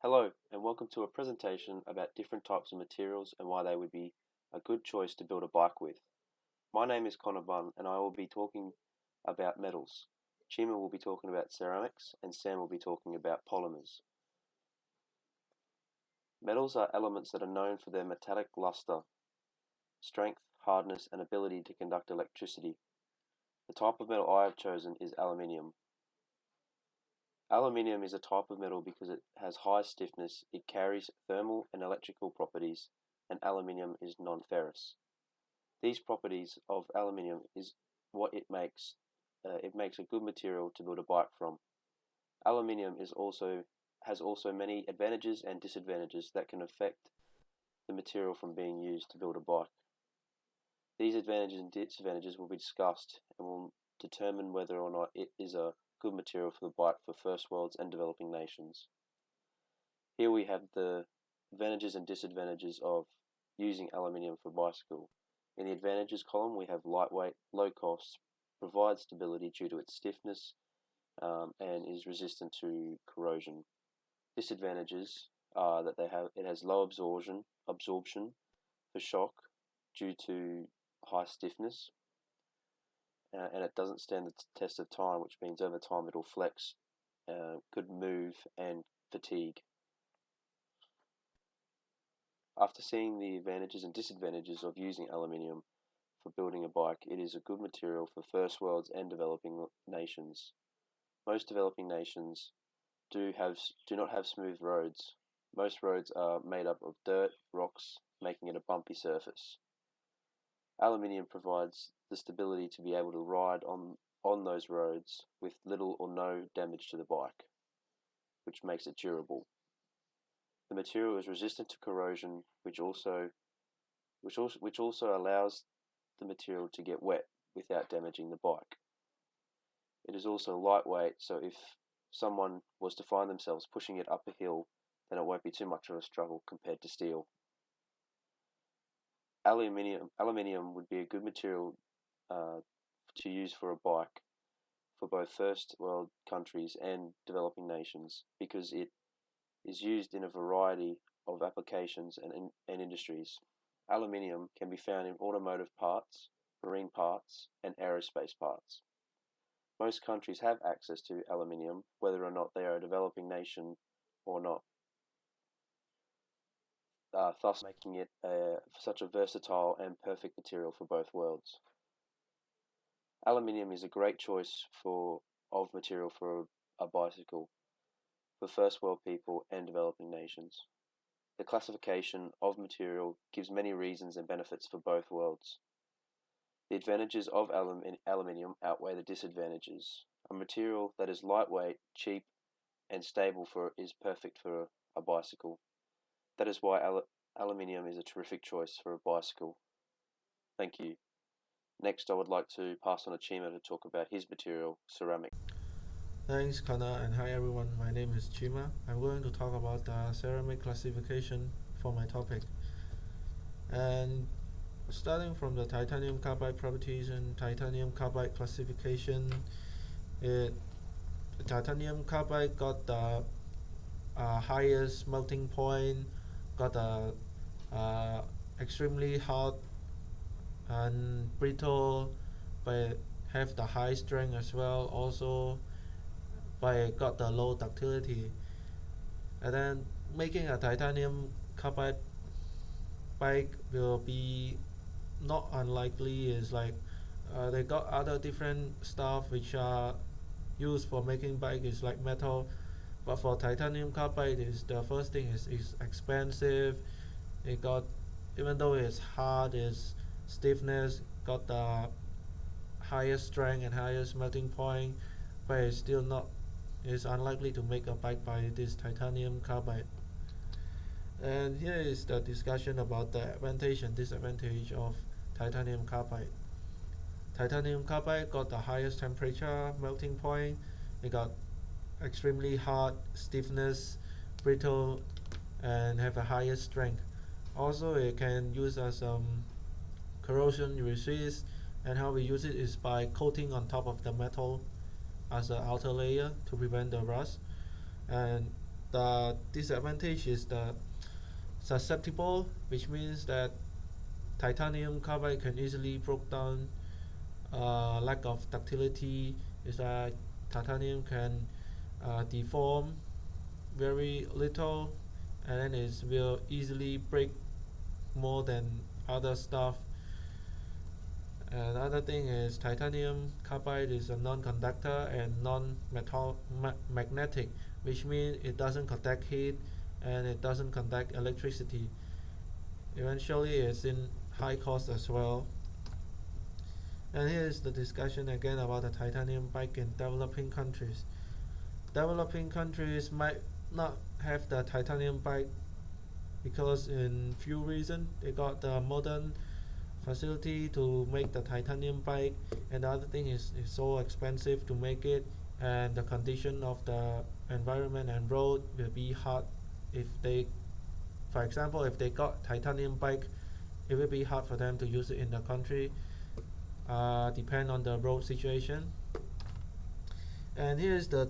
Hello, and welcome to a presentation about different types of materials and why they would be a good choice to build a bike with. My name is Connor Bunn, and I will be talking about metals. Chima will be talking about ceramics, and Sam will be talking about polymers. Metals are elements that are known for their metallic luster, strength, hardness, and ability to conduct electricity. The type of metal I have chosen is aluminium. Aluminium is a type of metal because it has high stiffness, it carries thermal and electrical properties, and aluminium is non-ferrous. These properties of aluminium is what it makes a good material to build a bike from. Aluminium has also many advantages and disadvantages that can affect the material from being used to build a bike. These advantages and disadvantages will be discussed and will determine whether or not it is a good material for the bike for first worlds and developing nations. Here we have the advantages and disadvantages of using aluminium for a bicycle. In the advantages column, we have lightweight, low cost, provides stability due to its stiffness, and is resistant to corrosion. Disadvantages are that it has low absorption for shock due to high stiffness, and it doesn't stand the test of time, which means over time it'll flex, could move, and fatigue. After seeing the advantages and disadvantages of using aluminium for building a bike, it is a good material for first worlds and developing nations. Most developing nations do not have smooth roads. Most roads are made up of dirt, rocks, making it a bumpy surface. Aluminium provides the stability to be able to ride on those roads with little or no damage to the bike, which makes it durable. The material is resistant to corrosion, which also allows the material to get wet without damaging the bike. It is also lightweight, so if someone was to find themselves pushing it up a hill, then it won't be too much of a struggle compared to steel. Aluminium would be a good material to use for a bike for both first world countries and developing nations because it is used in a variety of applications and industries. Aluminium can be found in automotive parts, marine parts, and aerospace parts. Most countries have access to aluminium, whether or not they are a developing nation or not, thus making it such a versatile and perfect material for both worlds. Aluminium is a great choice of material for a bicycle for first world people and developing nations. The classification of material gives many reasons and benefits for both worlds. The advantages of aluminium outweigh the disadvantages. A material that is lightweight, cheap, and stable is perfect for a bicycle. That is why aluminium is a terrific choice for a bicycle. Thank you. Next, I would like to pass on to Chima to talk about his material, ceramic. Thanks, Kana, and hi everyone. My name is Chima. I'm going to talk about the ceramic classification for my topic. And starting from the titanium carbide properties and titanium carbide classification, it titanium carbide got the highest melting point, got the extremely hard and brittle, but have the high strength as well. Also, but it got the low ductility. And then making a titanium carbide bike will be not unlikely. Is like they got other different stuff which are used for making bike is like metal, but for titanium carbide is the first thing is expensive. It got, even though it's hard, its stiffness got the highest strength and highest melting point, but it's still not, it's unlikely to make a bike by this titanium carbide. And here is the discussion about the advantage and disadvantage of titanium carbide. Titanium carbide got the highest temperature melting point. It got extremely hard stiffness, brittle, and have the highest strength. Also, it can use as corrosion resist, and how we use it is by coating on top of the metal as an outer layer to prevent the rust. And the disadvantage is the susceptible, which means that titanium carbide can easily break down. Lack of ductility is that titanium can deform very little, and then it will easily break more than other stuff. Another thing is titanium carbide is a non-conductor and non-magnetic, which means it doesn't conduct heat and it doesn't conduct electricity. Eventually, it's in high cost as well. And here is the discussion again about the titanium bike in developing countries. Developing countries might not have the titanium bike because in few reasons they got the modern facility to make the titanium bike, and the other thing is it's so expensive to make it, and the condition of the environment and road will be hard. If they, for example, if they got titanium bike, it will be hard for them to use it in the country. Depend on the road situation. And here is the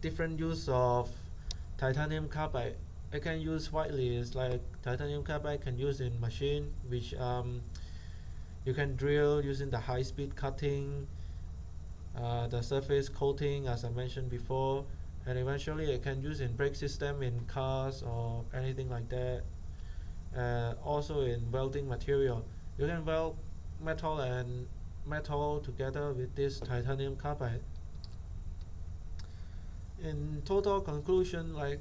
different use of titanium carbide. It can use widely. It's like titanium carbide can use in machine, which you can drill using the high-speed cutting, the surface coating, as I mentioned before, and eventually it can use in brake system in cars or anything like that. Also in welding material, you can weld metal and metal together with this titanium carbide. In total conclusion, like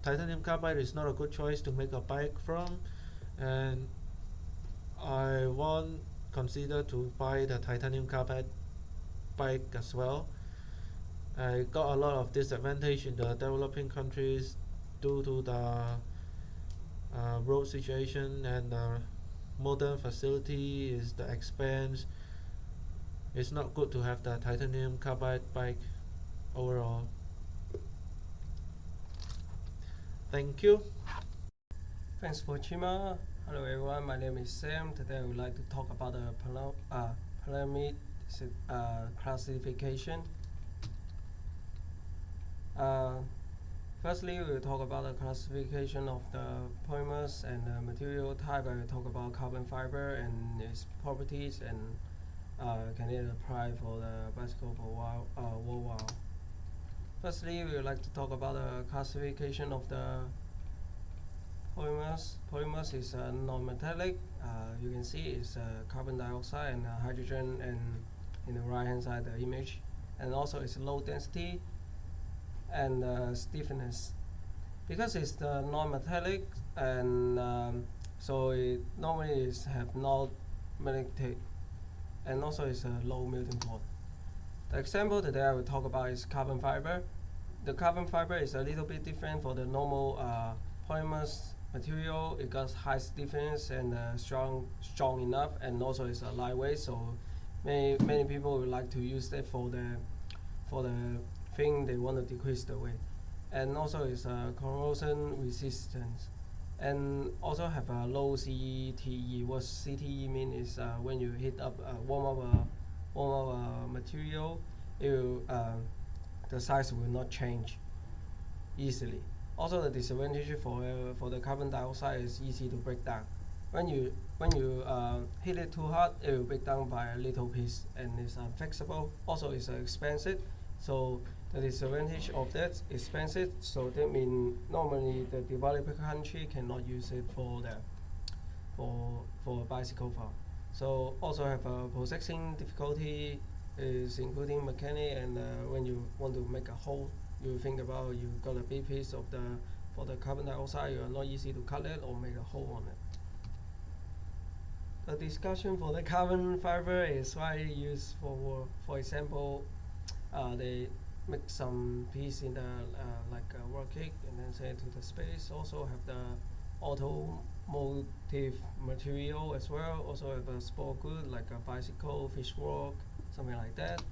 titanium carbide is not a good choice to make a bike from, and I won't consider to buy the titanium carbide bike as well. I got a lot of disadvantage in the developing countries due to the road situation, and the modern facility is the expense. It's not good to have the titanium carbide bike overall. Thank you. Thanks for Chima. Hello everyone, my name is Sam. Today I would like to talk about the pyramid classification. Firstly, we will talk about the classification of the polymers and the material type. I will talk about carbon fiber and its properties, and can it apply for the bicycle for wall wall. Firstly, we would like to talk about the classification of the polymers. Polymers is non-metallic. You can see it's carbon dioxide and hydrogen, and in the right hand side the image, and also it's low density and stiffness. Because it's the non-metallic, and so it normally is have no magnetic, and also it's a low melting point. The example today I will talk about is carbon fiber. The carbon fiber is a little bit different for the normal polymers material. It got high stiffness and strong enough, and also it's lightweight. So many people would like to use that for the thing they want to decrease the weight, and also it's corrosion resistance, and also have a low CTE. What CTE mean is when you heat up warm up material, the size will not change easily. Also, the disadvantage for the carbon dioxide is easy to break down. When you heat it too hot, it will break down by a little piece, and it's unfixable. Also, it's expensive. So the disadvantage of that is expensive. So that means normally the developing country cannot use it for a bicycle farm. So also have a processing difficulty, is including mechanic, and when you want to make a hole, you think about you got a big piece of for the carbon dioxide, you are not easy to cut it or make a hole on it. The discussion for the carbon fiber is widely used for example, they make some piece in the like a rocket and then send it to the space. Also have the automotive material as well. Also have a sport good like a bicycle, fish rock, something like that.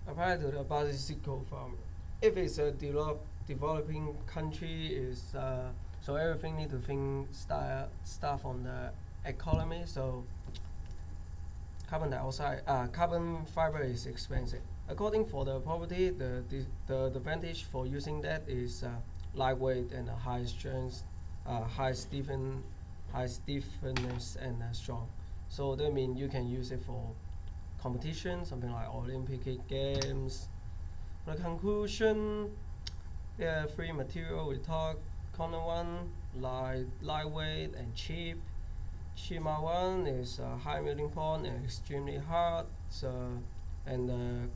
Apply to the bicycle farm. If it's a developing country, is so everything need to think start from the economy. So carbon fiber is expensive. According for the property, the advantage for using that is lightweight and high strength, high stiffness and strong. So that means you can use it for competition, something like Olympic games. For the conclusion, yeah, free material we talk. Corner one, lightweight and cheap. Shima one is high melting point and extremely hard. So, and the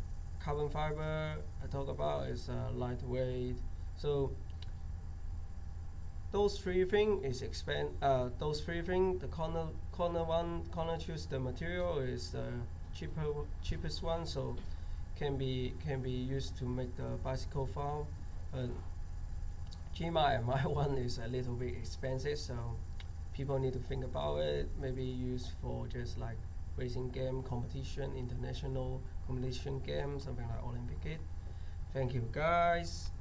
carbon fiber I talk about is lightweight. So those three things is expand. Those three things. The corner choose the material is the cheapest one. So can be used to make the bicycle farm. Gma and my one is a little bit expensive, so people need to think about it. Maybe used for just like racing game competition, international competition game, something like Olympic. Thank you guys.